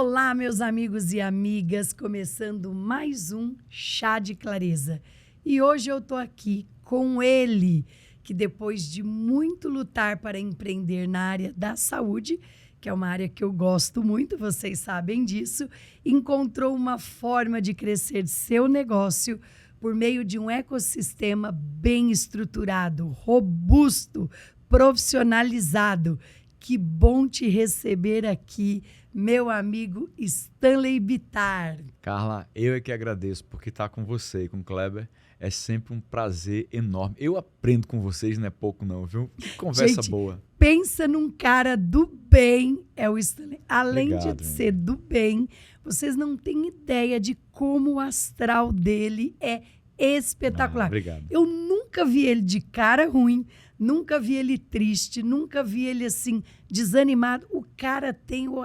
Olá, meus amigos e amigas, começando mais um Chá de Clareza. E hoje eu tô aqui com ele, que depois de muito lutar para empreender na área da saúde, que é uma área que eu gosto muito, vocês sabem disso, encontrou uma forma de crescer seu negócio por meio de um ecossistema bem estruturado, robusto, profissionalizado. Que bom te receber aqui, meu amigo Stanley Bittar. Carla, eu é que agradeço, porque estar com você e com o Kleber é sempre um prazer enorme. Eu aprendo com vocês, não é pouco não, viu? Que conversa boa. Pensa num cara do bem, é o Stanley. Além Obrigado, de ser do bem, vocês não têm ideia de como o astral dele é espetacular. Obrigado. Eu nunca vi ele de cara ruim, nunca vi ele triste, nunca vi ele assim, desanimado. O cara tem o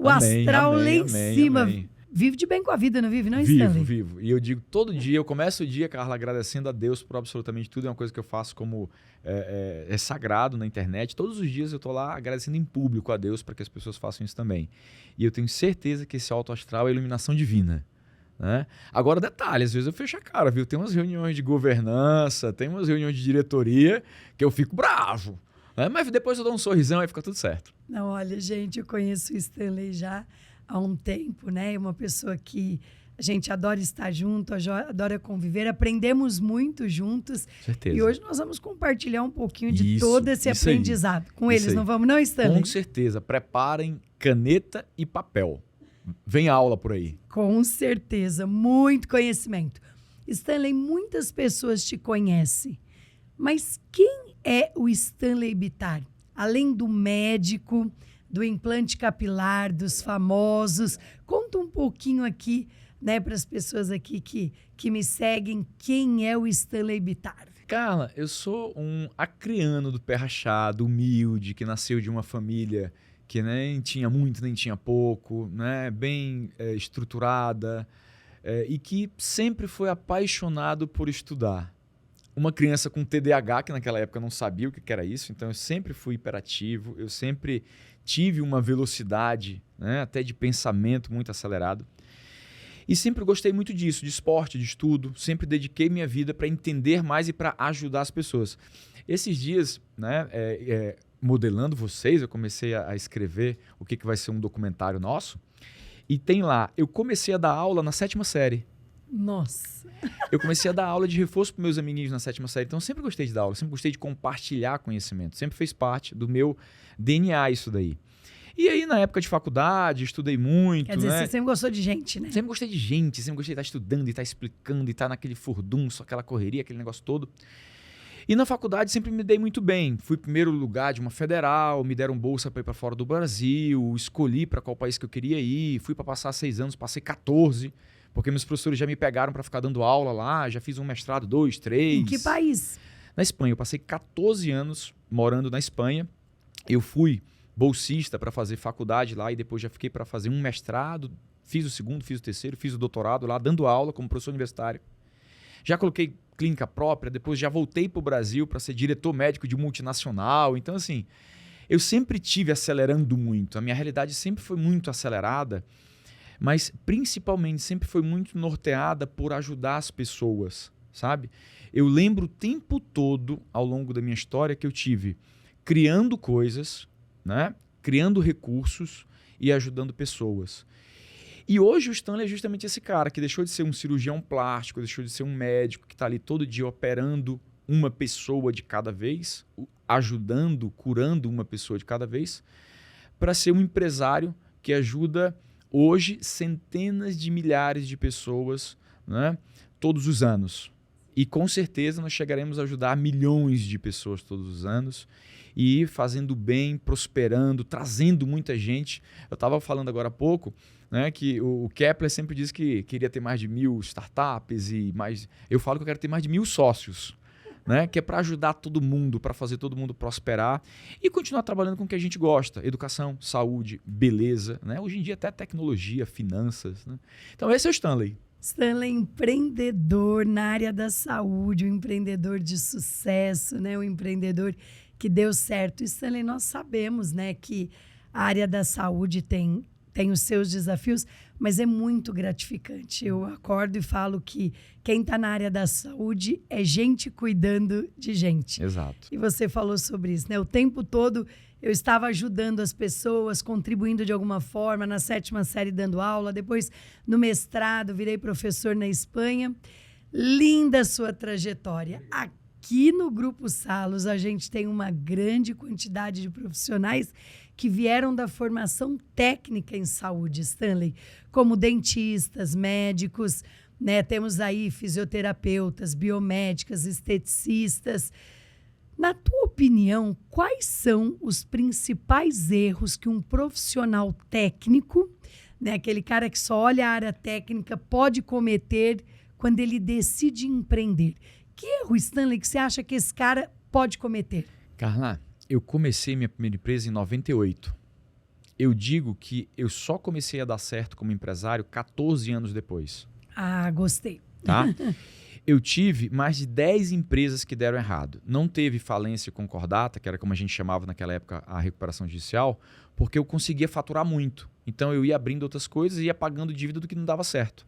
astral lá em cima. Amém. Vive de bem com a vida, não vive, não, Stanley? Vivo. E eu digo todo dia, eu começo o dia, Carla, agradecendo a Deus por absolutamente tudo. É uma coisa que eu faço como é sagrado na internet. Todos os dias eu tô lá agradecendo em público a Deus para que as pessoas façam isso também. E eu tenho certeza que esse alto astral é iluminação divina. Né? Agora, detalhe, às vezes eu fecho a cara, viu? Tem umas reuniões de governança, tem umas reuniões de diretoria que eu fico bravo. Né? Mas depois eu dou um sorrisão e fica tudo certo. Não, olha, gente, eu conheço o Stanley já há um tempo, né? É uma pessoa que a gente adora estar junto, adora conviver, aprendemos muito juntos. Certeza. E hoje nós vamos compartilhar um pouquinho de todo esse aprendizado. Com eles, não vamos não, Stanley? Com certeza. Preparem caneta e papel. Vem aula por aí. Com certeza, muito conhecimento. Stanley, muitas pessoas te conhecem, mas quem é o Stanley Bittar? Além do médico, do implante capilar, dos famosos, conta um pouquinho aqui, né, para as pessoas aqui que me seguem, quem é o Stanley Bittar? Carla, eu sou um acriano do pé rachado, humilde, que nasceu de uma família que nem tinha muito, nem tinha pouco, né? Bem estruturada, e que sempre foi apaixonado por estudar. Uma criança com TDAH, que naquela época eu não sabia o que era isso, então eu sempre fui hiperativo, eu sempre tive uma velocidade, né, até de pensamento muito acelerado. E sempre gostei muito disso, de esporte, de estudo, sempre dediquei minha vida para entender mais e para ajudar as pessoas. Esses dias, né, modelando vocês, eu comecei a escrever o que vai ser um documentário nosso, e tem lá, eu comecei a dar aula na 7ª série. Nossa! Eu comecei a dar aula de reforço para meus amiguinhos na 7ª série, então eu sempre gostei de dar aula, sempre gostei de compartilhar conhecimento, sempre fez parte do meu DNA isso daí. E aí, na época de faculdade, estudei muito. Quer dizer, né? Você sempre gostou de gente, né? Sempre gostei de gente, sempre gostei de estar estudando e estar explicando e estar naquele furdunço, aquela correria, aquele negócio todo. E na faculdade sempre me dei muito bem. Fui primeiro lugar de uma federal, me deram bolsa para ir para fora do Brasil, escolhi para qual país que eu queria ir, fui para passar 6 anos, passei 14, porque meus professores já me pegaram para ficar dando aula lá, já fiz um mestrado, 2, 3. Em que país? Na Espanha. Eu passei 14 anos morando na Espanha. Eu fui bolsista para fazer faculdade lá e depois já fiquei para fazer um mestrado, fiz o segundo, fiz o terceiro, fiz o doutorado lá, dando aula como professor universitário. Já coloquei clínica própria, depois já voltei para o Brasil para ser diretor médico de multinacional. Então, assim, eu sempre tive acelerando muito. A minha realidade sempre foi muito acelerada, mas principalmente sempre foi muito norteada por ajudar as pessoas, sabe? Eu lembro o tempo todo, ao longo da minha história, que eu tive criando coisas, né? Criando recursos e ajudando pessoas. E hoje o Stanley é justamente esse cara que deixou de ser um cirurgião plástico, deixou de ser um médico que está ali todo dia operando uma pessoa de cada vez, ajudando, curando uma pessoa de cada vez, para ser um empresário que ajuda hoje centenas de milhares de pessoas, né, todos os anos. E com certeza nós chegaremos a ajudar milhões de pessoas todos os anos e fazendo bem, prosperando, trazendo muita gente. Eu estava falando agora há pouco, né, que o Kepler sempre disse que queria ter mais de 1000 startups e mais. Eu falo que eu quero ter mais de 1000 sócios, né, que é para ajudar todo mundo, para fazer todo mundo prosperar e continuar trabalhando com o que a gente gosta: educação, saúde, beleza, né? Hoje em dia até tecnologia, finanças, né? Então esse é o Stanley. Stanley, empreendedor na área da saúde, um empreendedor de sucesso, né? Um empreendedor que deu certo. Stanley, nós sabemos, né, que a área da saúde tem tem os seus desafios, mas é muito gratificante. Eu acordo e falo que quem está na área da saúde é gente cuidando de gente. Exato. E você falou sobre isso, né? O tempo todo eu estava ajudando as pessoas, contribuindo de alguma forma, na 7ª série dando aula, depois no mestrado, virei professor na Espanha. Linda a sua trajetória. Aqui no Grupo Salos, a gente tem uma grande quantidade de profissionais que vieram da formação técnica em saúde, Stanley, como dentistas, médicos, né? Temos aí fisioterapeutas, biomédicas, esteticistas. Na tua opinião, quais são os principais erros que um profissional técnico, né, aquele cara que só olha a área técnica, pode cometer quando ele decide empreender? Que erro, Stanley, que você acha que esse cara pode cometer? Carla, eu comecei minha primeira empresa em 98. Eu digo que eu só comecei a dar certo como empresário 14 anos depois. Ah, gostei. Tá? Eu tive mais de 10 empresas que deram errado. Não teve falência concordata, que era como a gente chamava naquela época a recuperação judicial, porque eu conseguia faturar muito. Então eu ia abrindo outras coisas e ia pagando dívida do que não dava certo.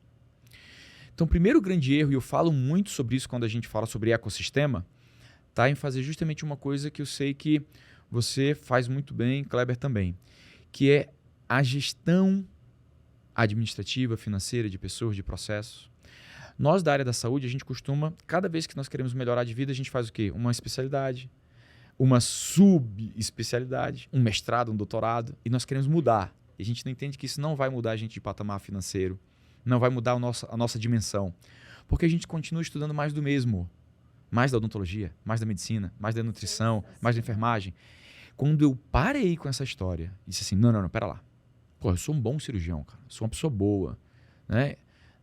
Então o primeiro grande erro, e eu falo muito sobre isso quando a gente fala sobre ecossistema, tá em fazer justamente uma coisa que eu sei que você faz muito bem, Kleber também, que é a gestão administrativa, financeira, de pessoas, de processos. Nós da área da saúde, a gente costuma, cada vez que nós queremos melhorar de vida, a gente faz o quê? Uma especialidade, uma subespecialidade, um mestrado, um doutorado, e nós queremos mudar. E a gente não entende que isso não vai mudar a gente de patamar financeiro, não vai mudar a nossa dimensão, porque a gente continua estudando mais do mesmo, mais da odontologia, mais da medicina, mais da nutrição, mais da enfermagem. Quando eu parei com essa história, disse assim, não, pera lá. Pô, eu sou um bom cirurgião, cara, eu sou uma pessoa boa, né?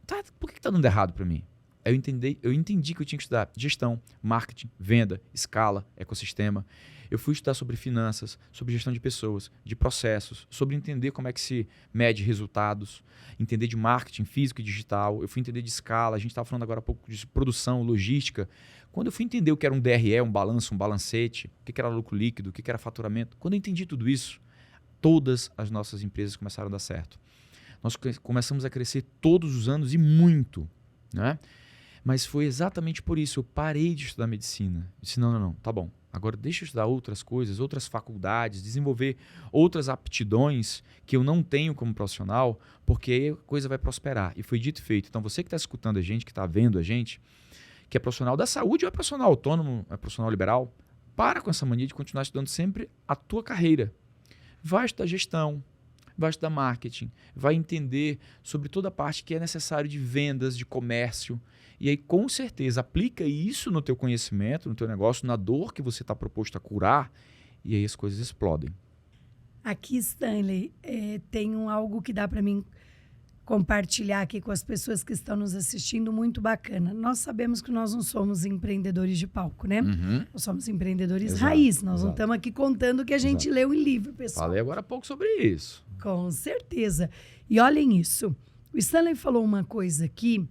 Tá, por que tá dando errado para mim? Eu entendi que eu tinha que estudar gestão, marketing, venda, escala, ecossistema. Eu fui estudar sobre finanças, sobre gestão de pessoas, de processos, sobre entender como é que se mede resultados, entender de marketing físico e digital. Eu fui entender de escala, a gente estava falando agora há pouco de produção, logística. Quando eu fui entender o que era um DRE, um balanço, um balancete, o que era lucro líquido, o que era faturamento, quando eu entendi tudo isso, todas as nossas empresas começaram a dar certo. Nós começamos a crescer todos os anos e muito, né? Mas foi exatamente por isso. Eu parei de estudar medicina. Eu disse, não, tá bom. Agora deixa eu estudar outras coisas, outras faculdades, desenvolver outras aptidões que eu não tenho como profissional, porque aí a coisa vai prosperar. E foi dito e feito. Então você que está escutando a gente, que está vendo a gente, que é profissional da saúde ou é profissional autônomo, é profissional liberal, para com essa mania de continuar estudando sempre a tua carreira. Vai estudar gestão, vai estudar marketing, vai entender sobre toda a parte que é necessário de vendas, de comércio. E aí, com certeza, aplica isso no teu conhecimento, no teu negócio, na dor que você está proposto a curar, e aí as coisas explodem. Aqui, Stanley, tem algo que dá para mim compartilhar aqui com as pessoas que estão nos assistindo, muito bacana. Nós sabemos que nós não somos empreendedores de palco, né? Uhum. Nós somos empreendedores Exato, raiz. Nós não exato. estamos aqui contando o que a gente leu em livro, pessoal. Falei agora há pouco sobre isso. Com certeza. E olhem isso. O Stanley falou uma coisa aqui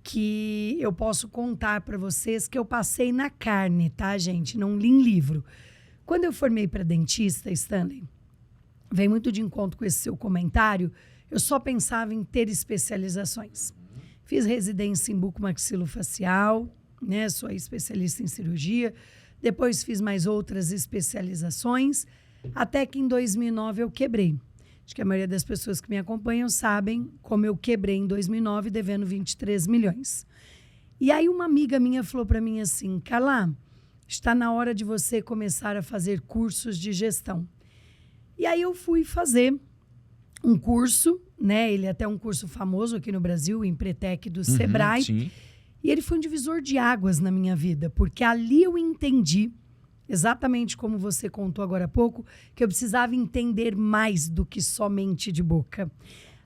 que eu posso contar para vocês que eu passei na carne, tá, gente? Não li em livro. Quando eu formei para dentista, Stanley, vem muito de encontro com esse seu comentário, eu só pensava em ter especializações. Fiz residência em bucomaxilofacial, né? Sou especialista em cirurgia. Depois fiz mais outras especializações, até que em 2009 eu quebrei. Acho que a maioria das pessoas que me acompanham sabem como eu quebrei em 2009, devendo 23 milhões. E aí uma amiga minha falou para mim assim, Carla, está na hora de você começar a fazer cursos de gestão. E aí eu fui fazer um curso, né? Ele é até um curso famoso aqui no Brasil, o Empretec do Sebrae. Sim. E ele foi um divisor de águas na minha vida, porque ali eu entendi, exatamente como você contou agora há pouco, que eu precisava entender mais do que somente de boca.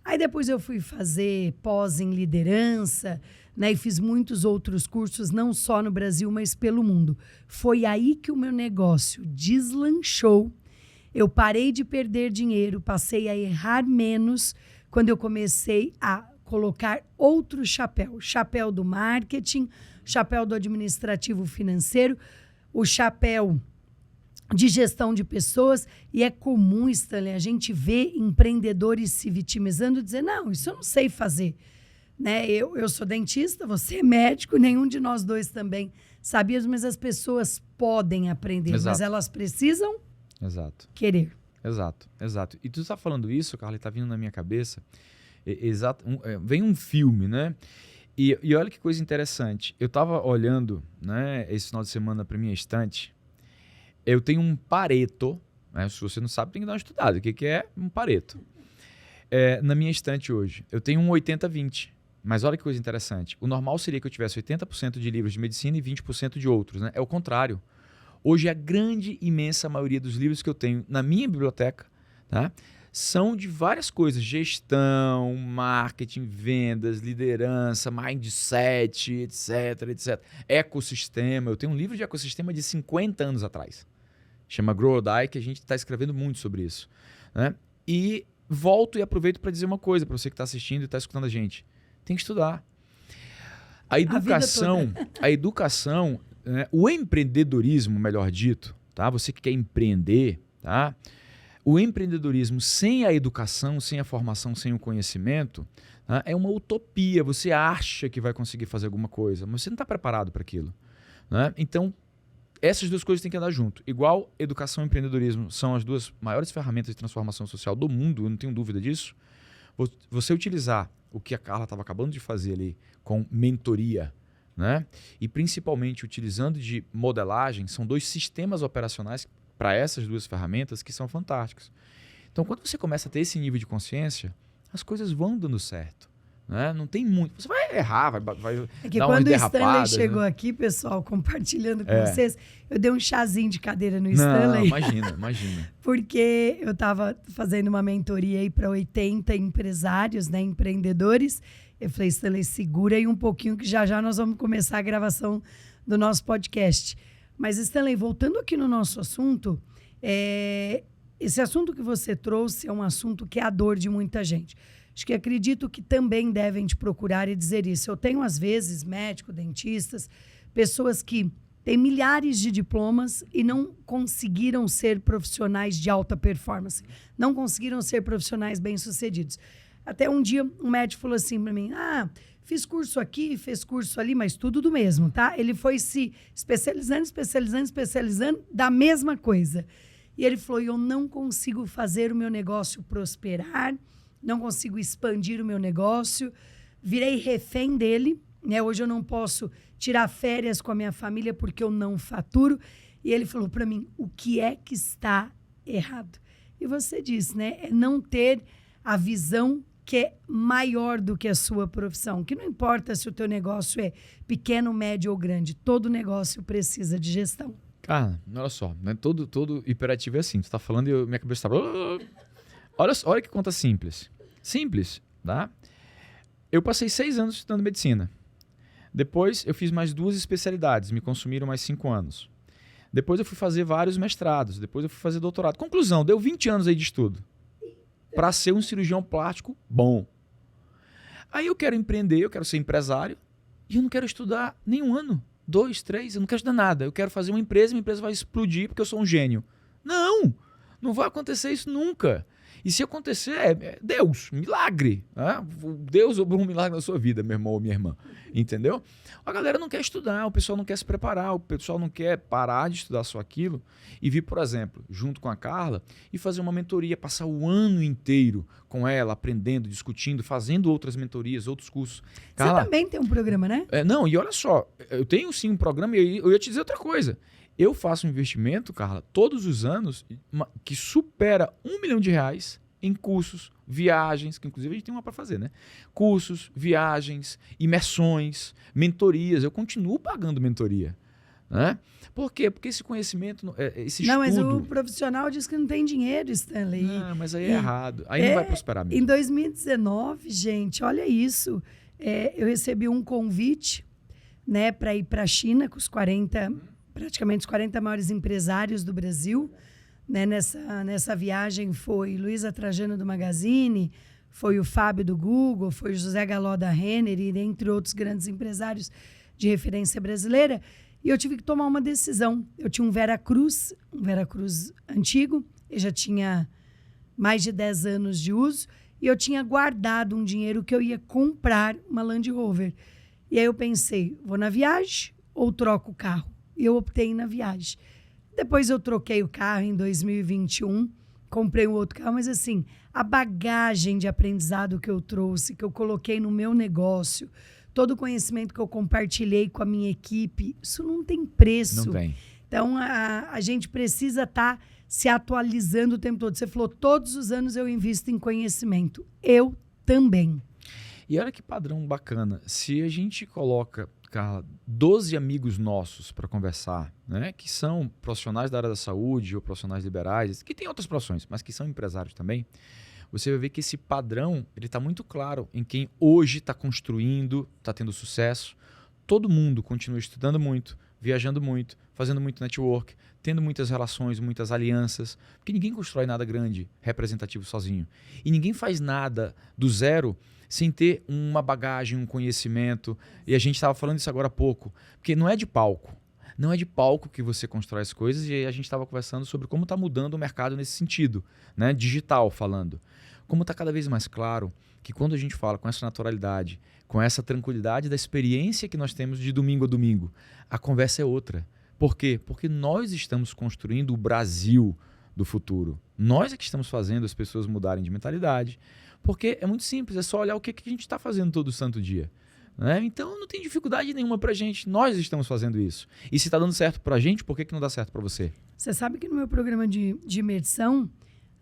Aí depois eu fui fazer pós em liderança, né? E fiz muitos outros cursos, não só no Brasil, mas pelo mundo. Foi aí que o meu negócio deslanchou. Eu parei de perder dinheiro, passei a errar menos quando eu comecei a colocar outro chapéu. Chapéu do marketing, chapéu do administrativo financeiro, o chapéu de gestão de pessoas, e é comum, Stanley, a gente vê empreendedores se vitimizando, dizer, não, isso eu não sei fazer. Né? Eu sou dentista, você é médico, nenhum de nós dois também sabíamos, mas as pessoas podem aprender, mas elas precisam querer. Exato. E tu está falando isso, Carla, está vindo na minha cabeça, vem um filme, né? E olha que coisa interessante, eu estava olhando, né, esse final de semana para minha estante. Eu tenho um Pareto, né? Se você não sabe, tem que dar uma estudada. O que é um Pareto? Na minha estante hoje, eu tenho um 80-20. Mas olha que coisa interessante. O normal seria que eu tivesse 80% de livros de medicina e 20% de outros. Né? É o contrário. Hoje, a grande, imensa maioria dos livros que eu tenho na minha biblioteca, tá, são de várias coisas. Gestão, marketing, vendas, liderança, mindset, etc. Ecossistema. Eu tenho um livro de ecossistema de 50 anos atrás. Chama Grow or Die, que a gente está escrevendo muito sobre isso. Né? E volto e aproveito para dizer uma coisa para você que está assistindo e está escutando a gente. Tem que estudar. A educação, né, o empreendedorismo, melhor dito, tá? Você que quer empreender, tá? O empreendedorismo sem a educação, sem a formação, sem o conhecimento, tá? É uma utopia. Você acha que vai conseguir fazer alguma coisa, mas você não está preparado para aquilo. Né? Então, essas duas coisas têm que andar junto. Igual educação e empreendedorismo são as duas maiores ferramentas de transformação social do mundo, eu não tenho dúvida disso. Você utilizar o que a Carla estava acabando de fazer ali com mentoria, né? E principalmente utilizando de modelagem, são dois sistemas operacionais para essas duas ferramentas que são fantásticos. Então, quando você começa a ter esse nível de consciência, as coisas vão dando certo. Né? Não tem muito. Você vai errar, vai dar uma derrapada. Quando o Stanley chegou aqui, pessoal, compartilhando com vocês, eu dei um chazinho de cadeira no Stanley. Imagina. Porque eu estava fazendo uma mentoria aí para 80 empresários, né, empreendedores. Eu falei, Stanley, segura aí um pouquinho que já nós vamos começar a gravação do nosso podcast. Mas, Stanley, voltando aqui no nosso assunto, esse assunto que você trouxe é um assunto que é a dor de muita gente. Acho que acredito que também devem te procurar e dizer isso. Eu tenho, às vezes, médicos, dentistas, pessoas que têm milhares de diplomas e não conseguiram ser profissionais de alta performance. Não conseguiram ser profissionais bem-sucedidos. Até um dia, um médico falou assim para mim, fiz curso aqui, fez curso ali, mas tudo do mesmo, tá? Ele foi se especializando da mesma coisa. E ele falou, eu não consigo fazer o meu negócio prosperar, não consigo expandir o meu negócio, virei refém dele, né? Hoje eu não posso tirar férias com a minha família porque eu não faturo. E ele falou para mim, o que é que está errado? E você disse, né? É não ter a visão que é maior do que a sua profissão, que não importa se o teu negócio é pequeno, médio ou grande, todo negócio precisa de gestão. Cara, olha só, né? todo hiperativo é assim, tu tá falando e minha cabeça tá... Olha que conta simples. Simples, tá? Eu passei 6 anos estudando medicina. Depois eu fiz mais 2 especialidades, me consumiram mais 5 anos. Depois eu fui fazer vários mestrados, depois eu fui fazer doutorado. Conclusão, deu 20 anos aí de estudo para ser um cirurgião plástico bom. Aí eu quero empreender, eu quero ser empresário e eu não quero estudar nem 1 ano, 2, 3, eu não quero estudar nada. Eu quero fazer uma empresa e minha empresa vai explodir porque eu sou um gênio. Não vai acontecer isso nunca. E se acontecer, é Deus, milagre. Né? Deus obrou um milagre na sua vida, meu irmão ou minha irmã. Entendeu? A galera não quer estudar, o pessoal não quer se preparar, o pessoal não quer parar de estudar só aquilo e vir, por exemplo, junto com a Carla e fazer uma mentoria, passar o ano inteiro com ela, aprendendo, discutindo, fazendo outras mentorias, outros cursos. Carla, você também tem um programa, né? Não, e olha só, eu tenho sim um programa e eu ia te dizer outra coisa. Eu faço um investimento, Carla, todos os anos, que supera R$1 milhão em cursos, viagens, que inclusive a gente tem uma para fazer, né? Cursos, viagens, imersões, mentorias. Eu continuo pagando mentoria. Né? Por quê? Porque esse conhecimento, esse estudo... Não, mas o profissional diz que não tem dinheiro, Stanley. Não, mas aí é errado. Aí não vai prosperar mesmo. Em 2019, gente, olha isso. Eu recebi um convite, né, para ir para a China com praticamente os 40 maiores empresários do Brasil. Né, nessa viagem foi Luísa Trajano do Magazine, foi o Fábio do Google, foi o José Galó da Renner e entre outros grandes empresários de referência brasileira. E eu tive que tomar uma decisão. Eu tinha um Veracruz antigo, ele já tinha mais de 10 anos de uso, e eu tinha guardado um dinheiro que eu ia comprar uma Land Rover. E aí eu pensei, vou na viagem ou troco o carro? E eu optei na viagem. Depois eu troquei o carro em 2021, comprei um outro carro, mas assim, a bagagem de aprendizado que eu trouxe, que eu coloquei no meu negócio, todo o conhecimento que eu compartilhei com a minha equipe, isso não tem preço. Não tem. Então, a gente precisa estar se atualizando o tempo todo. Você falou, todos os anos eu invisto em conhecimento. Eu também. E olha que padrão bacana. Se a gente coloca, Carla, 12 amigos nossos para conversar, né, que são profissionais da área da saúde ou profissionais liberais, que têm outras profissões, mas que são empresários também, você vai ver que esse padrão ele está muito claro em quem hoje está construindo, está tendo sucesso. Todo mundo continua estudando muito, viajando muito, fazendo muito network, tendo muitas relações, muitas alianças, porque ninguém constrói nada grande, representativo sozinho. E ninguém faz nada do zero sem ter uma bagagem, um conhecimento. E a gente estava falando isso agora há pouco, porque não é de palco. Não é de palco que você constrói as coisas, e a gente estava conversando sobre como está mudando o mercado nesse sentido, né? Digital falando. Como está cada vez mais claro que quando a gente fala com essa naturalidade, com essa tranquilidade da experiência que nós temos de domingo a domingo, a conversa é outra. Por quê? Porque nós estamos construindo o Brasil do futuro. Nós é que estamos fazendo as pessoas mudarem de mentalidade, porque é muito simples, é só olhar o que a gente está fazendo todo santo dia. Né? Então não tem dificuldade nenhuma pra gente, nós estamos fazendo isso. E se está dando certo pra gente, por que não dá certo pra você? Você sabe que no meu programa de imersão,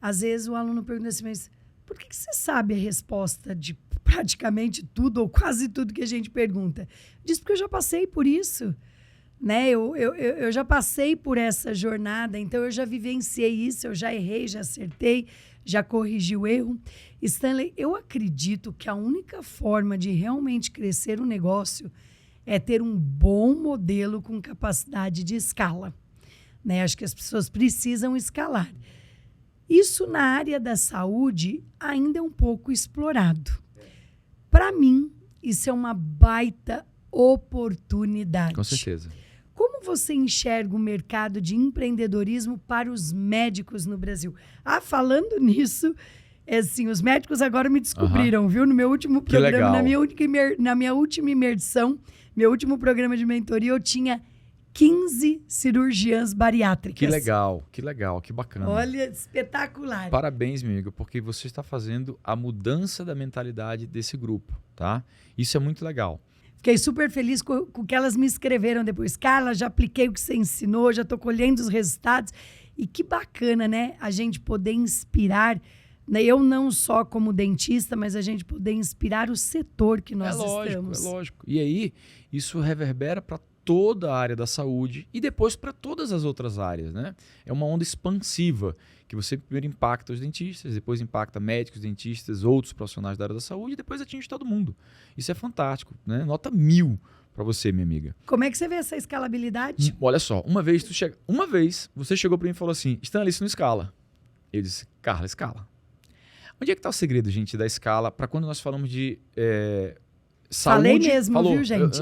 às vezes o aluno pergunta assim, mas por que você sabe a resposta de praticamente tudo ou quase tudo que a gente pergunta? Diz porque eu já passei por isso. Né? Eu já passei por essa jornada, então eu já vivenciei isso, eu já errei, já acertei, já corrigi o erro. Stanley, eu acredito que a única forma de realmente crescer um negócio é ter um bom modelo com capacidade de escala. Né? Acho que as pessoas precisam escalar. Isso na área da saúde ainda é um pouco explorado. Para mim, isso é uma baita oportunidade. Com certeza. Como você enxerga o mercado de empreendedorismo para os médicos no Brasil? Falando nisso, assim, os médicos agora me descobriram, viu? No meu último programa, na minha última imersão, meu último programa de mentoria, eu tinha 15 cirurgiãs bariátricas. Que legal, que bacana. Olha, espetacular. Parabéns, meu amigo, porque você está fazendo a mudança da mentalidade desse grupo, tá? Isso é muito legal. Fiquei super feliz com o que elas me escreveram depois. Carla, já apliquei o que você ensinou, já estou colhendo os resultados. E que bacana, né? A gente poder inspirar, né? Eu não só como dentista, mas a gente poder inspirar o setor que nós estamos. É lógico. E aí, isso reverbera para toda a área da saúde e depois para todas as outras áreas, né? É uma onda expansiva que você primeiro impacta os dentistas, depois impacta médicos, dentistas, outros profissionais da área da saúde e depois atinge todo mundo. Isso é fantástico, né? Nota 1000 para você, minha amiga. Como é que você vê essa escalabilidade? Olha só, uma vez você chegou para mim e falou assim, Stanley, isso não escala. Eu disse, Carla, escala. Onde é que está o segredo, gente, da escala para quando nós falamos de saúde? Falei mesmo, viu, gente?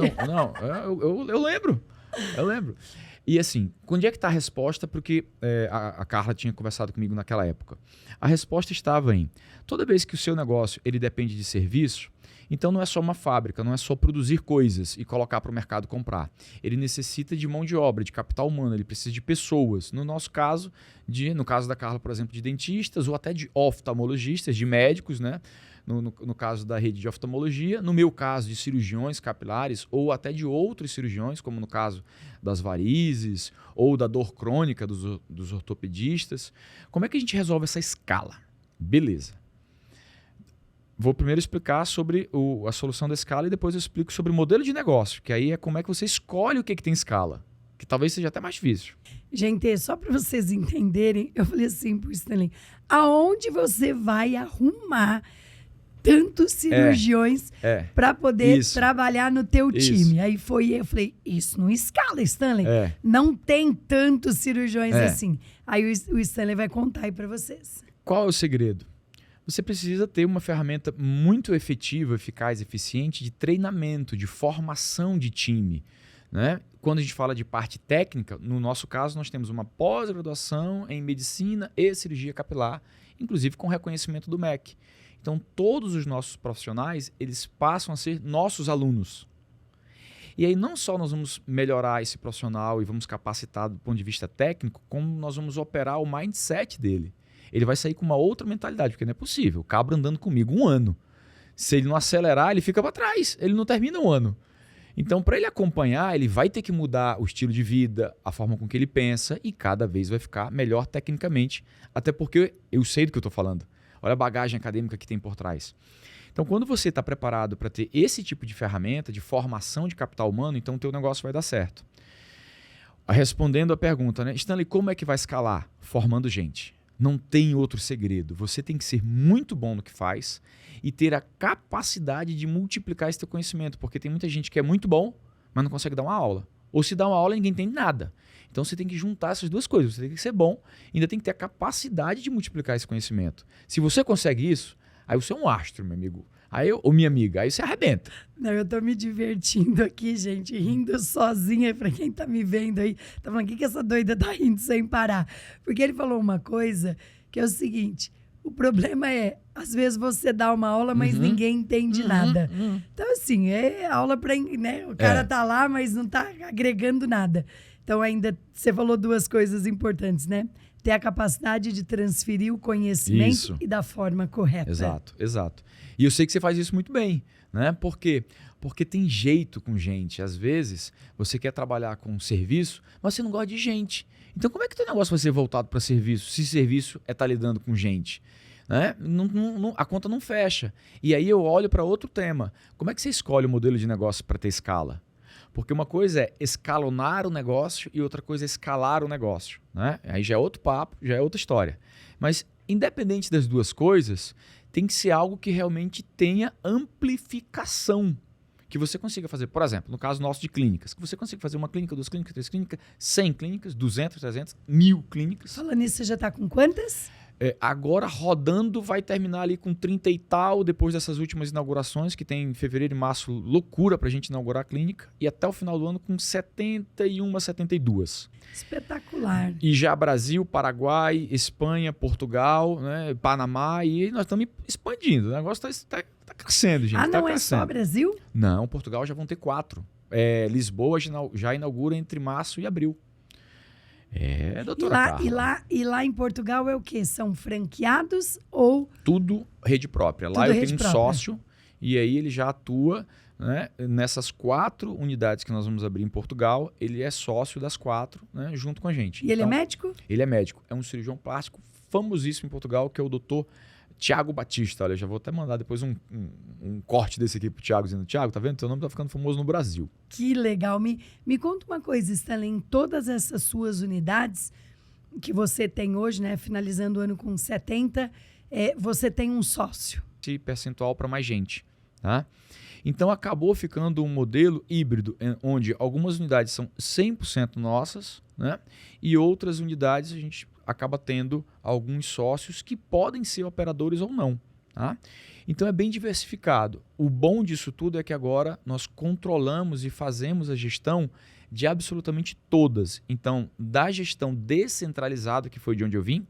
Eu lembro. E assim, onde é que está a resposta? Porque a Carla tinha conversado comigo naquela época. A resposta estava em, toda vez que o seu negócio ele depende de serviço, então não é só uma fábrica, não é só produzir coisas e colocar para o mercado comprar. Ele necessita de mão de obra, de capital humano, ele precisa de pessoas. No nosso caso, no caso da Carla, por exemplo, de dentistas ou até de oftalmologistas, de médicos, né? No caso da rede de oftalmologia, no meu caso de cirurgiões capilares ou até de outros cirurgiões, como no caso das varizes ou da dor crônica dos ortopedistas. Como é que a gente resolve essa escala? Beleza. Vou primeiro explicar sobre a solução da escala e depois eu explico sobre o modelo de negócio, que aí é como é que você escolhe o que tem escala, que talvez seja até mais difícil. Gente, só para vocês entenderem, eu falei assim pro Stanley, aonde você vai arrumar tantos cirurgiões para poder trabalhar no teu time? Aí eu falei, isso não escala, Stanley. Não tem tantos cirurgiões assim. Aí o Stanley vai contar aí para vocês. Qual é o segredo? Você precisa ter uma ferramenta muito efetiva, eficaz, eficiente de treinamento, de formação de time. né? Quando a gente fala de parte técnica, no nosso caso, nós temos uma pós-graduação em medicina e cirurgia capilar, inclusive com reconhecimento do MEC. Então, todos os nossos profissionais, eles passam a ser nossos alunos. E aí, não só nós vamos melhorar esse profissional e vamos capacitar do ponto de vista técnico, como nós vamos operar o mindset dele. Ele vai sair com uma outra mentalidade, porque não é possível. O cabra andando comigo 1 ano. Se ele não acelerar, ele fica para trás. Ele não termina 1 ano. Então, para ele acompanhar, ele vai ter que mudar o estilo de vida, a forma com que ele pensa e cada vez vai ficar melhor tecnicamente, até porque eu sei do que eu estou falando. Olha a bagagem acadêmica que tem por trás. Então, quando você está preparado para ter esse tipo de ferramenta de formação de capital humano, então o teu negócio vai dar certo. Respondendo a pergunta, né? Stanley, como é que vai escalar? Formando gente. Não tem outro segredo. Você tem que ser muito bom no que faz e ter a capacidade de multiplicar esse teu conhecimento, porque tem muita gente que é muito bom, mas não consegue dar uma aula. Ou se dá uma aula, ninguém entende nada. Então você tem que juntar essas duas coisas. Você tem que ser bom e ainda tem que ter a capacidade de multiplicar esse conhecimento. Se você consegue isso, aí você é um astro, meu amigo. Ou minha amiga, aí você arrebenta. Não, eu tô me divertindo aqui, gente, rindo sozinha. Pra quem tá me vendo aí, tá falando, o que essa doida tá rindo sem parar? Porque ele falou uma coisa que é o seguinte, o problema é, às vezes você dá uma aula, mas ninguém entende nada. Então, assim, é aula pra, né? O cara tá lá, mas não tá agregando nada. Então, ainda, você falou 2 coisas importantes, né? Ter a capacidade de transferir o conhecimento e da forma correta. Exato, exato. E eu sei que você faz isso muito bem, né? Por quê? Porque tem jeito com gente. Às vezes, você quer trabalhar com serviço, mas você não gosta de gente. Então, como é que o teu negócio vai ser voltado para serviço, se serviço é estar lidando com gente? Né? A conta não fecha. E aí eu olho para outro tema. Como é que você escolhe o modelo de negócio para ter escala? Porque uma coisa é escalonar o negócio e outra coisa é escalar o negócio. Né? Aí já é outro papo, já é outra história. Mas, independente das duas coisas, tem que ser algo que realmente tenha amplificação. Que você consiga fazer, por exemplo, no caso nosso de clínicas, que você consiga fazer 1 clínica, 2 clínicas, 3 clínicas, 100 clínicas, 200, 300, 1000 clínicas. Falando nisso, você já está com quantas? Agora, rodando, vai terminar ali com 30 e tal, depois dessas últimas inaugurações, que tem em fevereiro e março, loucura para a gente inaugurar a clínica, e até o final do ano com 71, 72. Espetacular. E já Brasil, Paraguai, Espanha, Portugal, né, Panamá, e nós estamos expandindo. O negócio está crescendo, gente. Não é só Brasil? Não, Portugal já vão ter 4. Lisboa já inaugura entre março e abril. Doutora Carla. E lá em Portugal é o quê? São franqueados ou... Tudo rede própria. Lá eu tenho um sócio e aí ele já atua, né, nessas 4 unidades que nós vamos abrir em Portugal. Ele é sócio das 4, né, junto com a gente. E ele é médico? Ele é médico. É um cirurgião plástico famosíssimo em Portugal, que é o doutor Tiago Batista. Olha, já vou até mandar depois um corte desse aqui pro Tiago, dizendo, Tiago, tá vendo? Teu nome tá ficando famoso no Brasil. Que legal. Me conta uma coisa, Stanley, em todas essas suas unidades que você tem hoje, né, finalizando o ano com 70, você tem um sócio. Esse percentual para mais gente, tá? Então acabou ficando um modelo híbrido, onde algumas unidades são 100% nossas, né? E outras unidades a gente acaba tendo alguns sócios que podem ser operadores ou não. Tá? Então é bem diversificado. O bom disso tudo é que agora nós controlamos e fazemos a gestão de absolutamente todas. Então, da gestão descentralizada, que foi de onde eu vim,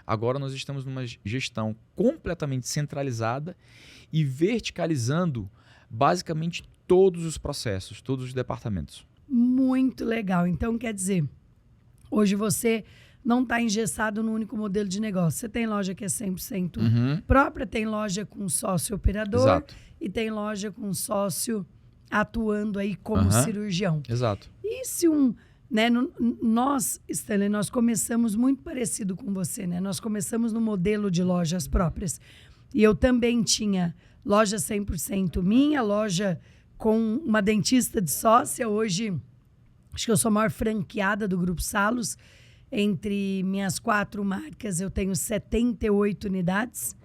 agora nós estamos numa gestão completamente centralizada e verticalizando basicamente todos os processos, todos os departamentos. Muito legal. Então, quer dizer, hoje você não está engessado no único modelo de negócio. Você tem loja que é 100% própria, tem loja com sócio operador. Exato. E tem loja com sócio atuando aí como cirurgião. Exato. E se nós, Stanley, nós começamos muito parecido com você, né? Nós começamos no modelo de lojas próprias. E eu também tinha loja 100% minha, loja com uma dentista de sócia. Hoje, acho que eu sou a maior franqueada do Grupo Salos. Entre minhas 4 marcas, eu tenho 78 unidades,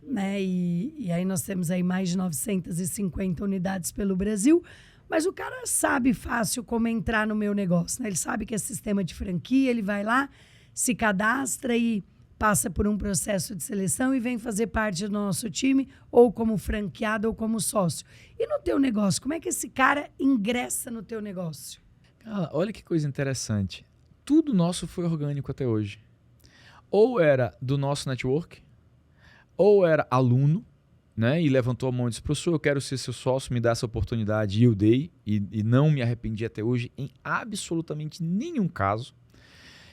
né? E aí nós temos aí mais de 950 unidades pelo Brasil. Mas o cara sabe fácil como entrar no meu negócio, né? Ele sabe que é sistema de franquia, ele vai lá, se cadastra e passa por um processo de seleção e vem fazer parte do nosso time, ou como franqueado ou como sócio. E no teu negócio, como é que esse cara ingressa no teu negócio? Carla, olha que coisa interessante. Tudo nosso foi orgânico até hoje. Ou era do nosso network, ou era aluno, né, e levantou a mão e disse: professor, eu quero ser seu sócio, me dá essa oportunidade, e eu dei, e não me arrependi até hoje em absolutamente nenhum caso.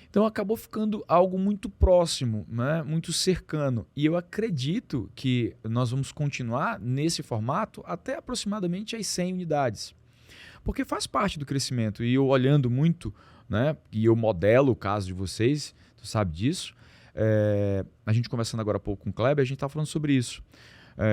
Então acabou ficando algo muito próximo, né, muito cercano, e eu acredito que nós vamos continuar nesse formato até aproximadamente as 100 unidades, porque faz parte do crescimento, e eu olhando muito, né, e eu modelo o caso de vocês, tu sabe disso, a gente conversando agora há pouco com o Kleber, a gente estava falando sobre isso.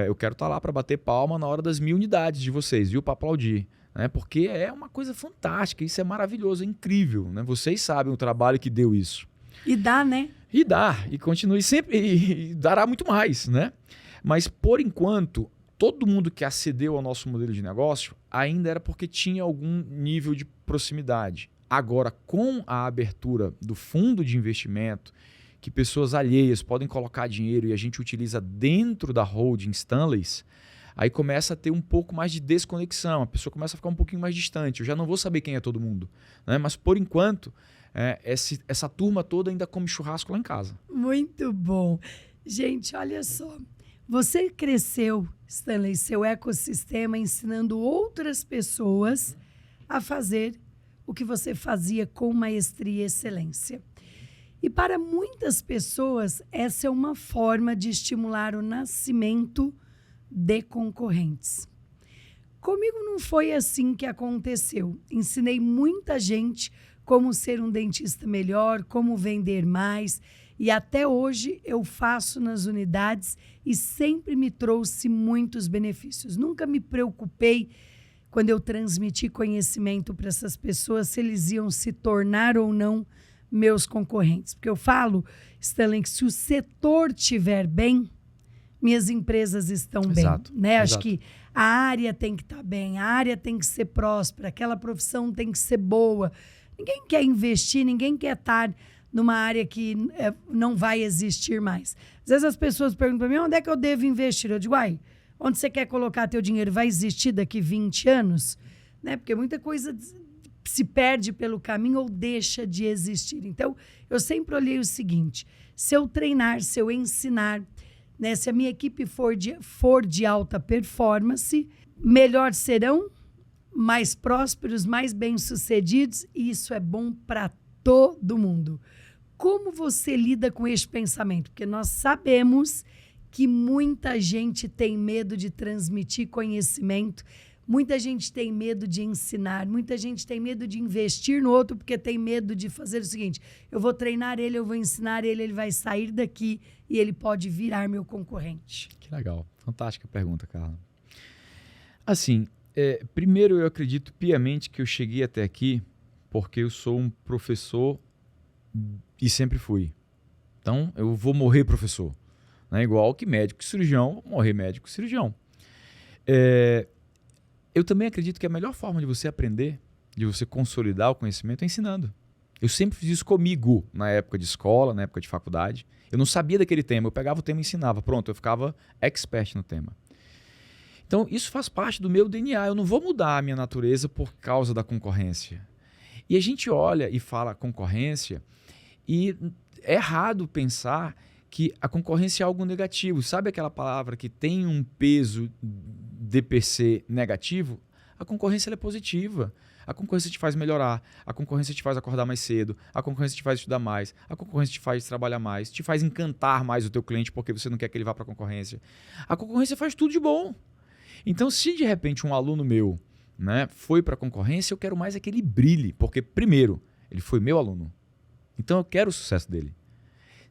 Eu quero estar lá para bater palma na hora das 1000 unidades de vocês, viu? Para aplaudir. Né? Porque é uma coisa fantástica, isso é maravilhoso, é incrível. Né? Vocês sabem o trabalho que deu isso. E dá, né? E dá, e continue sempre, e dará muito mais. Né? Mas, por enquanto, todo mundo que acedeu ao nosso modelo de negócio ainda era porque tinha algum nível de proximidade. Agora, com a abertura do fundo de investimento, que pessoas alheias podem colocar dinheiro e a gente utiliza dentro da holding Stanleys, aí começa a ter um pouco mais de desconexão, a pessoa começa a ficar um pouquinho mais distante. Eu já não vou saber quem é todo mundo, né? Mas por enquanto, essa turma toda ainda come churrasco lá em casa. Muito bom. Gente, olha só. Você cresceu, Stanley, seu ecossistema ensinando outras pessoas a fazer o que você fazia com maestria e excelência. E para muitas pessoas, essa é uma forma de estimular o nascimento de concorrentes. Comigo não foi assim que aconteceu. Ensinei muita gente como ser um dentista melhor, como vender mais, e até hoje eu faço nas unidades e sempre me trouxe muitos benefícios. Nunca me preocupei quando eu transmiti conhecimento para essas pessoas, se eles iam se tornar ou não meus concorrentes. Porque eu falo, Stanley, que se o setor estiver bem, minhas empresas estão bem. Né? Exato. Acho que a área tem que estar bem, a área tem que ser próspera, aquela profissão tem que ser boa. Ninguém quer investir, ninguém quer estar numa área que não vai existir mais. Às vezes as pessoas perguntam para mim, onde é que eu devo investir? Eu digo, onde você quer colocar teu dinheiro vai existir daqui 20 anos? Né? Porque muita coisa se perde pelo caminho ou deixa de existir. Então, eu sempre olhei o seguinte, se eu treinar, se eu ensinar, né, se a minha equipe for de alta performance, melhor serão, mais prósperos, mais bem-sucedidos, e isso é bom para todo mundo. Como você lida com este pensamento? Porque nós sabemos que muita gente tem medo de transmitir conhecimento, muita gente tem medo de ensinar, muita gente tem medo de investir no outro porque tem medo de fazer o seguinte, eu vou treinar ele, eu vou ensinar ele, ele vai sair daqui e ele pode virar meu concorrente. Que legal. Fantástica pergunta, Carla. Assim, primeiro eu acredito piamente que eu cheguei até aqui porque eu sou um professor e sempre fui. Então, eu vou morrer professor. Né? Igual que médico e cirurgião, vou morrer médico e cirurgião. Eu também acredito que a melhor forma de você aprender, de você consolidar o conhecimento é ensinando. Eu sempre fiz isso comigo, na época de escola, na época de faculdade. Eu não sabia daquele tema, eu pegava o tema e ensinava. Pronto, eu ficava expert no tema. Então, isso faz parte do meu DNA. Eu não vou mudar a minha natureza por causa da concorrência. E a gente olha e fala concorrência e é errado pensar que a concorrência é algo negativo. Sabe aquela palavra que tem um peso DPC negativo? A concorrência ela é positiva. A concorrência te faz melhorar, a concorrência te faz acordar mais cedo, a concorrência te faz estudar mais, a concorrência te faz trabalhar mais, te faz encantar mais o teu cliente porque você não quer que ele vá para a concorrência. A concorrência faz tudo de bom. Então, se de repente um aluno meu, né, foi para a concorrência, eu quero mais é que ele brilhe, porque primeiro, ele foi meu aluno. Então eu quero o sucesso dele.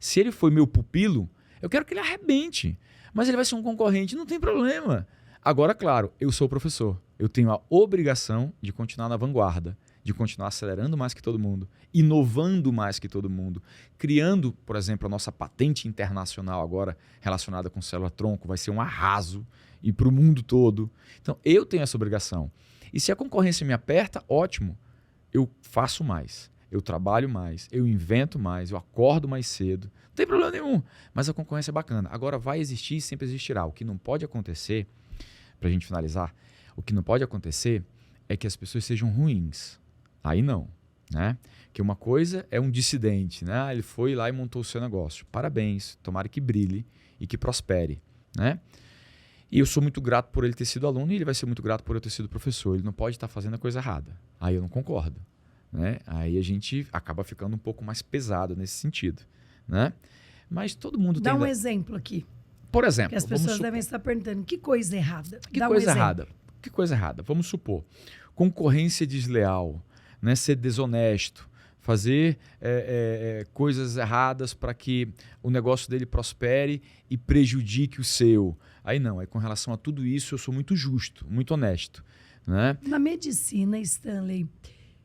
Se ele foi meu pupilo, eu quero que ele arrebente. Mas ele vai ser um concorrente, não tem problema. Agora, claro, eu sou professor. Eu tenho a obrigação de continuar na vanguarda, de continuar acelerando mais que todo mundo, inovando mais que todo mundo, criando, por exemplo, a nossa patente internacional agora relacionada com célula-tronco, vai ser um arraso e para o mundo todo. Então, eu tenho essa obrigação. E se a concorrência me aperta, ótimo, eu faço mais. eu trabalho mais, eu invento mais, eu acordo mais cedo. Não tem problema nenhum, mas a concorrência é bacana. Agora, vai existir e sempre existirá. O que não pode acontecer, para a gente finalizar, o que não pode acontecer é que as pessoas sejam ruins. Aí não, né? Que uma coisa é um dissidente, né? Ele foi lá e montou o seu negócio. Parabéns, tomara que brilhe e que prospere, né? E eu sou muito grato por ele ter sido aluno e ele vai ser muito grato por eu ter sido professor. Ele não pode estar fazendo a coisa errada. Aí eu não concordo, né? Aí a gente acaba ficando um pouco mais pesado nesse sentido, né? Mas todo mundo tem... Dá um exemplo aqui. Por exemplo, que as pessoas devem estar perguntando, que coisa errada? Que coisa errada? Que coisa errada? Vamos supor, concorrência desleal, né? Ser desonesto, fazer coisas erradas para que o negócio dele prospere e prejudique o seu. Aí não, aí com relação a tudo isso eu sou muito justo, muito honesto, né? Na medicina, Stanley,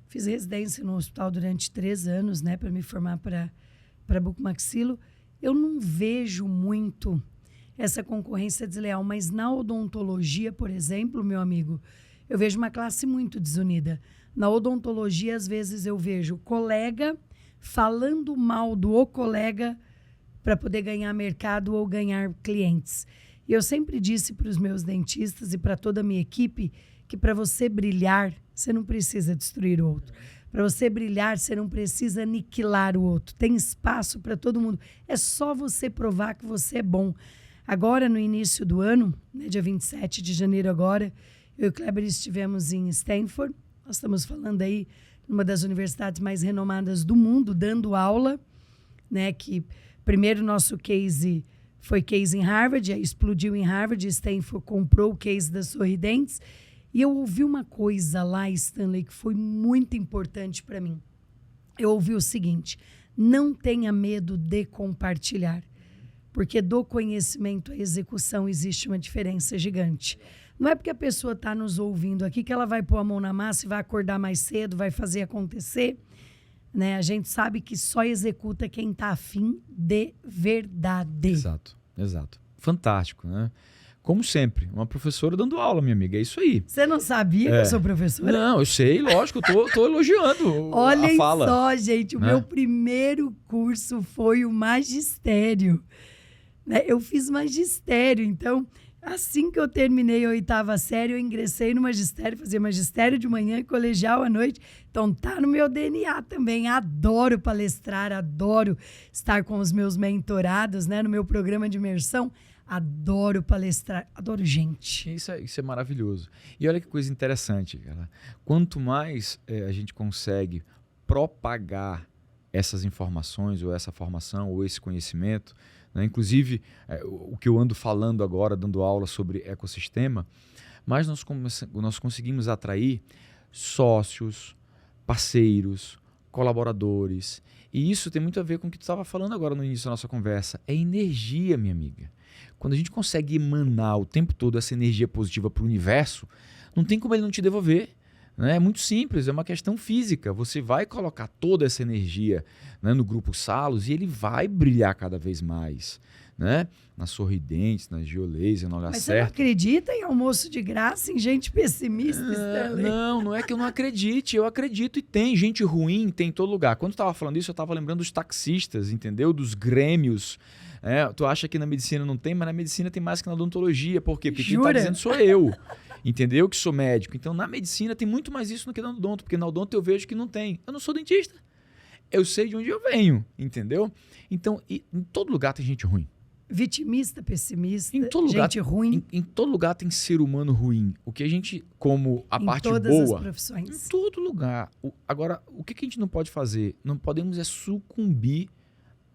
fiz residência no hospital durante 3 anos, né, para me formar para bucomaxilo. Eu não vejo muito essa concorrência desleal, mas na odontologia, por exemplo, meu amigo, eu vejo uma classe muito desunida. Na odontologia, às vezes eu vejo colega falando mal do colega para poder ganhar mercado ou ganhar clientes. E eu sempre disse para os meus dentistas e para toda a minha equipe que para você brilhar, você não precisa destruir o outro. Para você brilhar, você não precisa aniquilar o outro. Tem espaço para todo mundo. É só você provar que você é bom. Agora, no início do ano, né, dia 27 de janeiro agora, eu e o Kleber estivemos em Stanford. Nós estamos falando aí numa das universidades mais renomadas do mundo, dando aula, né, que primeiro nosso case foi case em Harvard, aí explodiu em Harvard, Stanford comprou o case das Sorridentes. E eu ouvi uma coisa lá, Stanley, que foi muito importante para mim. Eu ouvi o seguinte: não tenha medo de compartilhar, porque do conhecimento à execução existe uma diferença gigante. Não é porque a pessoa está nos ouvindo aqui que ela vai pôr a mão na massa e vai acordar mais cedo, vai fazer acontecer, né? A gente sabe que só executa quem está afim de verdade. Exato, exato. Fantástico, né? Como sempre, uma professora dando aula, minha amiga, é isso aí. Você não sabia que eu sou professora? Não, eu sei, lógico, eu tô elogiando Olhem a fala. só, gente, o meu primeiro curso foi o magistério. Né? Eu fiz magistério, então, assim que eu terminei a 8ª série, eu ingressei no magistério, fazia magistério de manhã e colegial à noite. Então, tá no meu DNA também. Adoro palestrar, adoro estar com os meus mentorados, né, no meu programa de imersão. Adoro palestrar, adoro gente. Isso é maravilhoso. E olha que coisa interessante, cara. Quanto mais a gente consegue propagar essas informações, ou essa formação, ou esse conhecimento, né? Inclusive, o que eu ando falando agora, dando aula sobre ecossistema, mais nós conseguimos atrair sócios, parceiros, colaboradores. E isso tem muito a ver com o que tu estava falando agora no início da nossa conversa. É energia, minha amiga. Quando a gente consegue emanar o tempo todo essa energia positiva para o universo, não tem como ele não te devolver. Né? É muito simples, é uma questão física. Você vai colocar toda essa energia, né, no grupo Salos e ele vai brilhar cada vez mais. Né? Nas Sorridentes, na Geolaser, na Olhar Mas Certo. você não acredita em almoço de graça, em gente pessimista, Stanley? Não é que eu não acredite, eu acredito e tem gente ruim, tem em todo lugar. Quando eu estava falando isso, eu estava lembrando dos taxistas, entendeu? Dos grêmios. Tu acha que na medicina não tem, mas na medicina tem mais que na odontologia. Por quê? Porque quem está dizendo sou eu, entendeu? Que sou médico. Então, na medicina tem muito mais isso do que na odonto, porque na odonto eu vejo que não tem. Eu não sou dentista. Eu sei de onde eu venho, entendeu? Então, em todo lugar tem gente ruim. Vitimista, pessimista, em todo lugar, gente ruim. Em todo lugar tem ser humano ruim. O que a gente, como a parte boa... Em todas as profissões. Em todo lugar. Agora, o que a gente não pode fazer? Não podemos sucumbir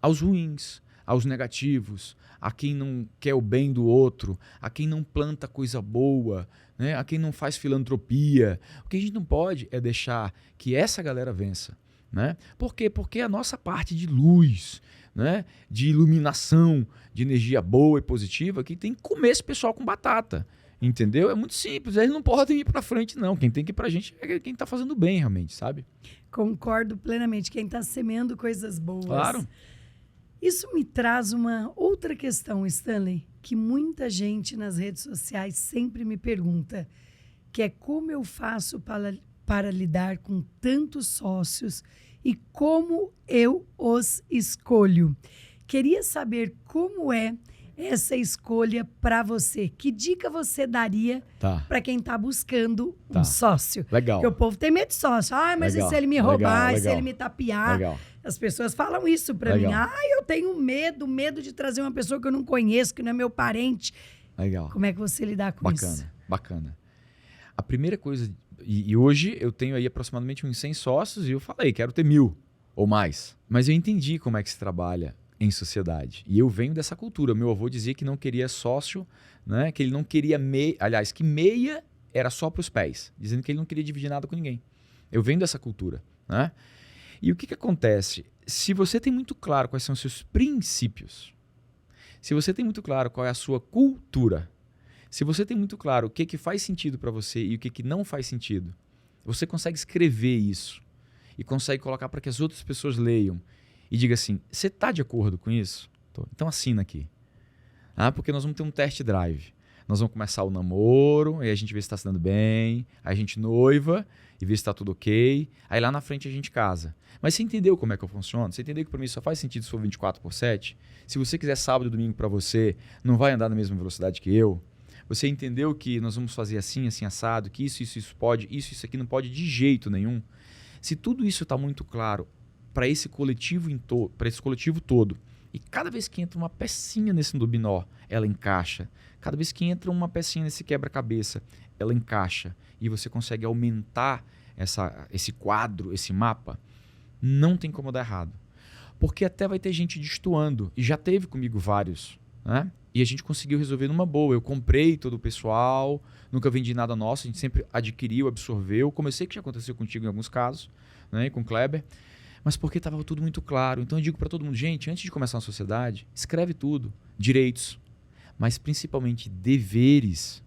aos ruins, aos negativos, a quem não quer o bem do outro, a quem não planta coisa boa, né? A quem não faz filantropia. O que a gente não pode é deixar que essa galera vença. Né? Por quê? Porque a nossa parte de luz, né, de iluminação, de energia boa e positiva, que tem que comer esse pessoal com batata, entendeu? É muito simples, eles não podem ir para frente não, quem tem que ir para a gente é quem está fazendo bem realmente, sabe? Concordo plenamente, quem está semeando coisas boas. Claro. Isso me traz uma outra questão, Stanley, que muita gente nas redes sociais sempre me pergunta, que é como eu faço para lidar com tantos sócios e como eu os escolho. Queria saber como é essa escolha para você. Que dica você daria para quem está buscando um sócio? Legal. Porque o povo tem medo de sócio. Mas e se ele me roubar? E se ele me tapear? Legal. As pessoas falam isso para mim. Eu tenho medo de trazer uma pessoa que eu não conheço, que não é meu parente. Legal. Como é que você lidar com isso? Bacana. A primeira coisa... E hoje eu tenho aí aproximadamente uns 100 sócios e eu falei, quero ter 1000 ou mais. Mas eu entendi como é que se trabalha em sociedade. E eu venho dessa cultura. Meu avô dizia que não queria sócio, né? Que ele não queria meia. Aliás, que meia era só para os pés, dizendo que ele não queria dividir nada com ninguém. Eu venho dessa cultura, né? E o que acontece? Se você tem muito claro quais são os seus princípios, se você tem muito claro qual é a sua cultura, se você tem muito claro o que faz sentido para você e o que não faz sentido, você consegue escrever isso e consegue colocar para que as outras pessoas leiam e diga assim, você está de acordo com isso? Então assina aqui. Porque nós vamos ter um test drive. Nós vamos começar o namoro, aí a gente vê se está se dando bem, aí a gente noiva e vê se está tudo ok, aí lá na frente a gente casa. Mas você entendeu como é que eu funciono? Você entendeu que para mim só faz sentido se for 24/7? Se você quiser sábado e domingo para você, não vai andar na mesma velocidade que eu? Você entendeu que nós vamos fazer assim, assim, assado, que isso pode, isso aqui não pode de jeito nenhum? Se tudo isso está muito claro para esse coletivo todo, e cada vez que entra uma pecinha nesse dominó, ela encaixa. Cada vez que entra uma pecinha nesse quebra-cabeça, ela encaixa. E você consegue aumentar esse quadro, esse mapa, não tem como dar errado. Porque até vai ter gente destoando, e já teve comigo vários, né? E a gente conseguiu resolver numa boa. Eu comprei todo o pessoal, nunca vendi nada nosso, a gente sempre adquiriu, absorveu, como eu sei que já aconteceu contigo em alguns casos, né, com o Kleber, mas porque estava tudo muito claro. Então eu digo para todo mundo, gente, antes de começar uma sociedade, escreve tudo, direitos, mas principalmente deveres.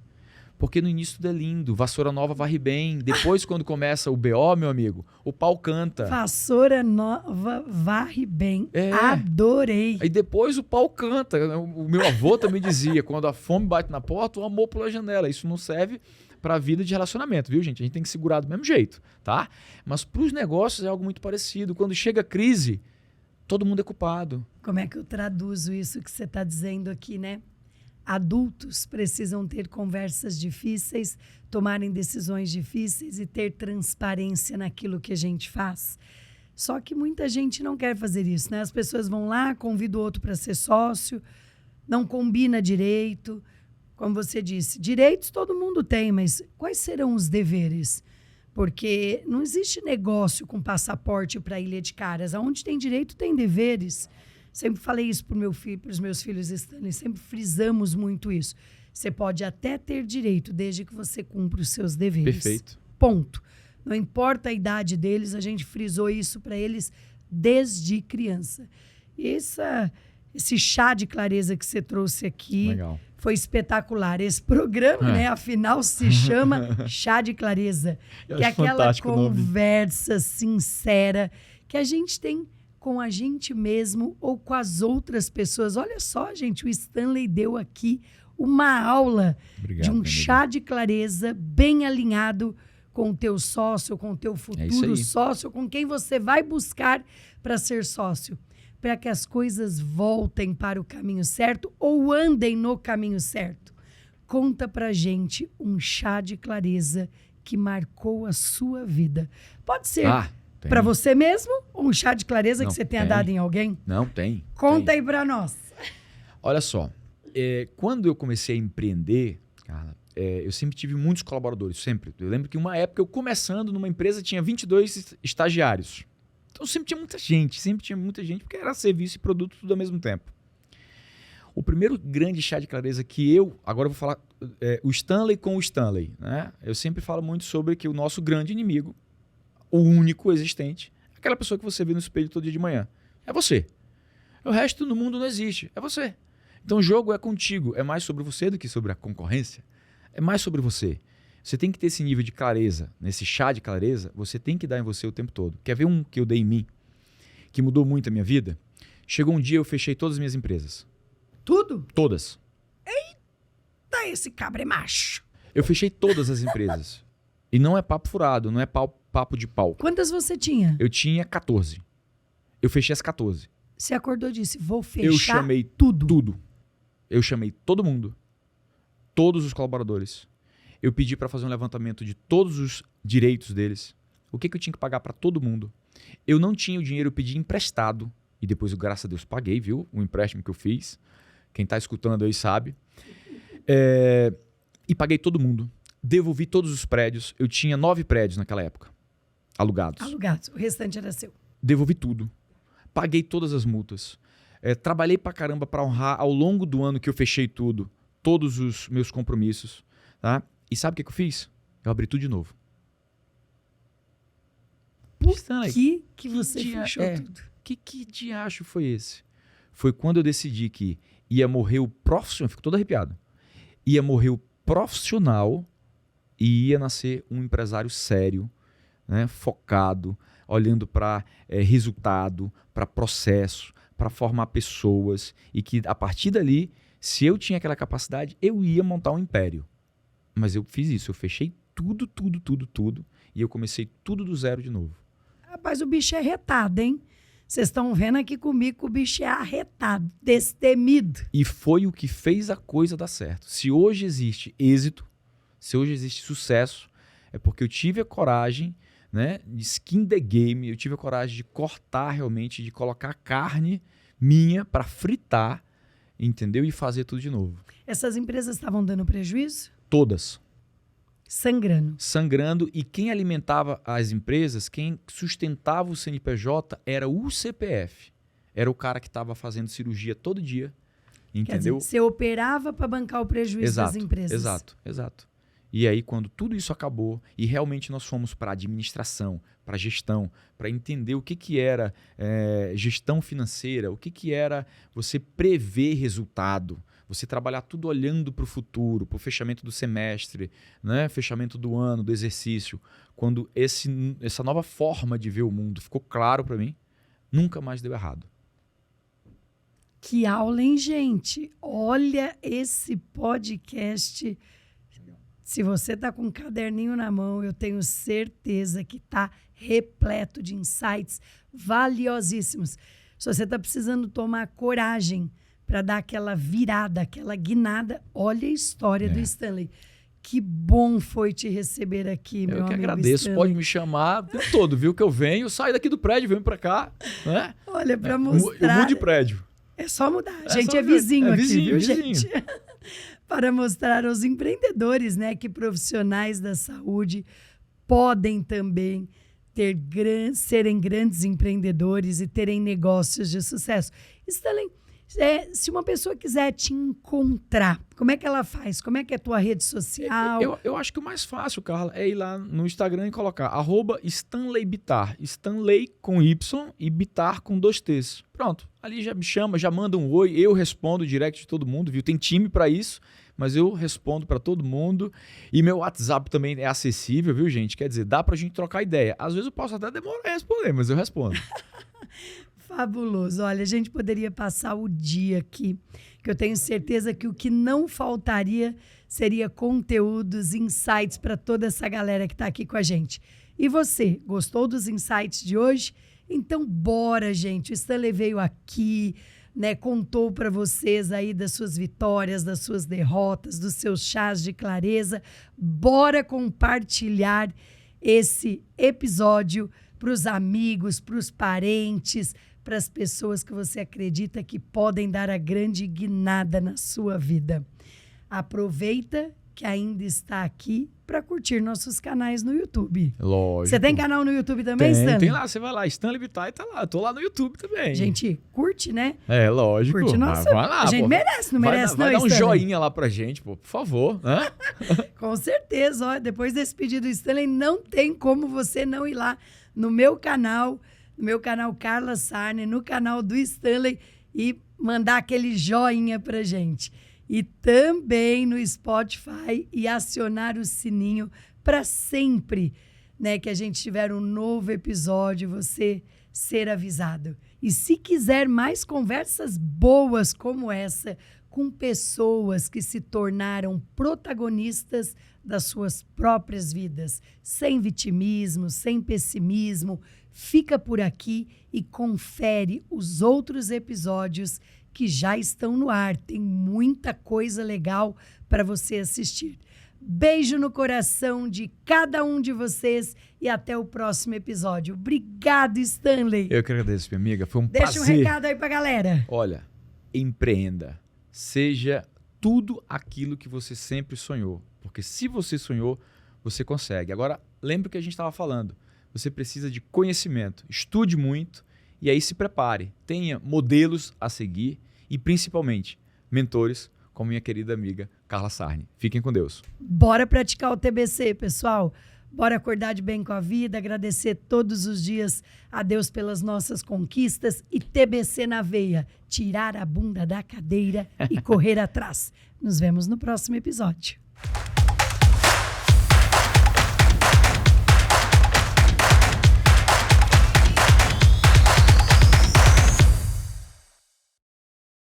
Porque no início tudo é lindo, vassoura nova varre bem, depois quando começa o BO, meu amigo, o pau canta. Vassoura nova varre bem, adorei. Aí depois o pau canta. O meu avô também dizia, quando a fome bate na porta, o amor pula a janela. Isso não serve para a vida de relacionamento, viu, gente? A gente tem que segurar do mesmo jeito, tá? Mas para os negócios é algo muito parecido. Quando chega a crise, todo mundo é culpado. Como é que eu traduzo isso que você está dizendo aqui, né? Adultos precisam ter conversas difíceis, tomarem decisões difíceis e ter transparência naquilo que a gente faz. Só que muita gente não quer fazer isso, né? As pessoas vão lá, convidam o outro para ser sócio, não combina direito. Como você disse, direitos todo mundo tem, mas quais serão os deveres? Porque não existe negócio com passaporte para a Ilha de Caras. Onde tem direito, tem deveres. Sempre falei isso para os meus filhos Stanley, sempre frisamos muito isso. Você pode até ter direito, desde que você cumpra os seus deveres. Perfeito. Ponto. Não importa a idade deles, a gente frisou isso para eles desde criança. E esse chá de clareza que você trouxe aqui foi espetacular. Esse programa, né, afinal, se chama Chá de Clareza, que é aquela conversa sincera que a gente tem com a gente mesmo ou com as outras pessoas. Olha só, gente, o Stanley deu aqui uma aula de um chá de clareza bem alinhado com o teu sócio, com o teu futuro sócio, com quem você vai buscar para ser sócio, para que as coisas voltem para o caminho certo ou andem no caminho certo. Conta pra gente um chá de clareza que marcou a sua vida. Pode ser para você mesmo ou um chá de clareza que você tenha dado em alguém? Não, tem. Conta aí para nós. Olha só, quando eu comecei a empreender, Carla, eu sempre tive muitos colaboradores, sempre. Eu lembro que uma época eu começando numa empresa tinha 22 estagiários. Então sempre tinha muita gente, porque era serviço e produto tudo ao mesmo tempo. O primeiro grande chá de clareza que agora eu vou falar, o Stanley com o Stanley, né? Eu sempre falo muito sobre que o nosso grande inimigo, o único existente, é aquela pessoa que você vê no espelho todo dia de manhã. É você. O resto do mundo não existe, é você. Então o jogo é contigo, é mais sobre você do que sobre a concorrência, é mais sobre você. Você tem que ter esse nível de clareza, nesse chá de clareza, você tem que dar em você o tempo todo. Quer ver um que eu dei em mim, que mudou muito a minha vida? Chegou um dia eu fechei todas as minhas empresas. Tudo? Todas. Eita, esse cabra é macho. Eu fechei todas as empresas. E não é papo furado, não é papo de palco. Quantas você tinha? Eu tinha 14. Eu fechei as 14. Você acordou e disse, vou fechar Eu chamei tudo. Eu chamei todo mundo. Todos os colaboradores. Eu pedi para fazer um levantamento de todos os direitos deles. O que eu tinha que pagar para todo mundo. Eu não tinha o dinheiro, eu pedi emprestado. E depois, graças a Deus, paguei, viu? O empréstimo que eu fiz. Quem está escutando aí sabe. E paguei todo mundo. Devolvi todos os prédios. Eu tinha 9 prédios naquela época. Alugados. Alugados. O restante era seu. Devolvi tudo. Paguei todas as multas. Trabalhei pra caramba para honrar ao longo do ano que eu fechei tudo. Todos os meus compromissos. Tá? E sabe o que eu fiz? Eu abri tudo de novo. Por que você fechou tudo? Que diacho foi esse? Foi quando eu decidi que ia morrer o profissional. Fico todo arrepiado. Ia morrer o profissional e ia nascer um empresário sério, né, focado, olhando para resultado, para processo, para formar pessoas. E que a partir dali, se eu tinha aquela capacidade, eu ia montar um império. Mas eu fiz isso, eu fechei tudo. E eu comecei tudo do zero de novo. Rapaz, o bicho é retado, hein? Vocês estão vendo aqui comigo que o bicho é arretado, destemido. E foi o que fez a coisa dar certo. Se hoje existe êxito, se hoje existe sucesso, é porque eu tive a coragem, né, de skin the game, eu tive a coragem de cortar realmente, de colocar carne minha para fritar, entendeu? E fazer tudo de novo. Essas empresas estavam dando prejuízo? Todas. Sangrando. E quem alimentava as empresas, quem sustentava o CNPJ era o CPF. Era o cara que estava fazendo cirurgia todo dia, entendeu? Quer dizer, você operava para bancar o prejuízo das empresas. Exato. E aí, quando tudo isso acabou e realmente nós fomos para administração, para gestão, para entender o que era gestão financeira, o que era você prever resultado, você trabalhar tudo olhando para o futuro, para o fechamento do semestre, né? Fechamento do ano, do exercício. Quando essa nova forma de ver o mundo ficou claro para mim, nunca mais deu errado. Que aula, hein, gente? Olha esse podcast. Se você está com um caderninho na mão, eu tenho certeza que está repleto de insights valiosíssimos. Se você está precisando tomar coragem para dar aquela virada, aquela guinada, olha a história do Stanley. Que bom foi te receber aqui, meu amigo. Eu que agradeço, Stanley. Pode me chamar o tempo todo, viu? Que eu venho, saio daqui do prédio, venho para cá. Né? Olha, para mostrar... Eu mudo de prédio. É só mudar. A gente é vizinho aqui, viu, gente? Para mostrar aos empreendedores, né, que profissionais da saúde podem também serem grandes empreendedores e terem negócios de sucesso. Stanley, se uma pessoa quiser te encontrar, como é que ela faz? Como é que é a tua rede social? Eu acho que o mais fácil, Carla, é ir lá no Instagram e colocar @StanleyBittar. Stanley com Y e Bittar com 2 T's. Pronto. Ali já me chama, já manda um oi, eu respondo direct de todo mundo, viu? Tem time para isso, mas eu respondo para todo mundo. E meu WhatsApp também é acessível, viu, gente? Quer dizer, dá pra gente trocar ideia. Às vezes eu posso até demorar a responder, mas eu respondo. Fabuloso. Olha, a gente poderia passar o dia aqui, que eu tenho certeza que o que não faltaria seria conteúdos, insights para toda essa galera que está aqui com a gente. E você, gostou dos insights de hoje? Então, bora, gente. O Stanley veio aqui, né, contou para vocês aí das suas vitórias, das suas derrotas, dos seus chás de clareza. Bora compartilhar esse episódio para os amigos, para os parentes, para as pessoas que você acredita que podem dar a grande guinada na sua vida. Aproveita que ainda está aqui para curtir nossos canais no YouTube. Lógico. Você tem canal no YouTube também, Stanley? Tem lá, você vai lá, Stanley Bittar e tá lá. Eu tô lá no YouTube também. Gente, curte, né? Lógico. Curte nossa. Vai lá, a gente merece, não merece, vai não, dar um Stanley? joinha lá pra gente, pô, por favor. Né? Com certeza, ó, depois desse pedido do Stanley, não tem como você não ir lá no meu canal Carla Sarne, no canal do Stanley e mandar aquele joinha pra gente. E também no Spotify e acionar o sininho para sempre, né, que a gente tiver um novo episódio, você ser avisado. E se quiser mais conversas boas como essa, com pessoas que se tornaram protagonistas das suas próprias vidas, sem vitimismo, sem pessimismo. Fica por aqui e confere os outros episódios que já estão no ar. Tem muita coisa legal para você assistir. Beijo no coração de cada um de vocês e até o próximo episódio. Obrigado, Stanley. Eu que agradeço, minha amiga. Foi um Deixa prazer. um recado aí pra galera. Olha, empreenda. Seja tudo aquilo que você sempre sonhou. Porque se você sonhou, você consegue. Agora, lembra o que a gente estava falando. Você precisa de conhecimento. Estude muito e aí se prepare. Tenha modelos a seguir e, principalmente, mentores como minha querida amiga Carla Sarni. Fiquem com Deus. Bora praticar o TBC, pessoal. Bora acordar de bem com a vida, agradecer todos os dias a Deus pelas nossas conquistas e TBC na veia. Tirar a bunda da cadeira e correr atrás. Nos vemos no próximo episódio.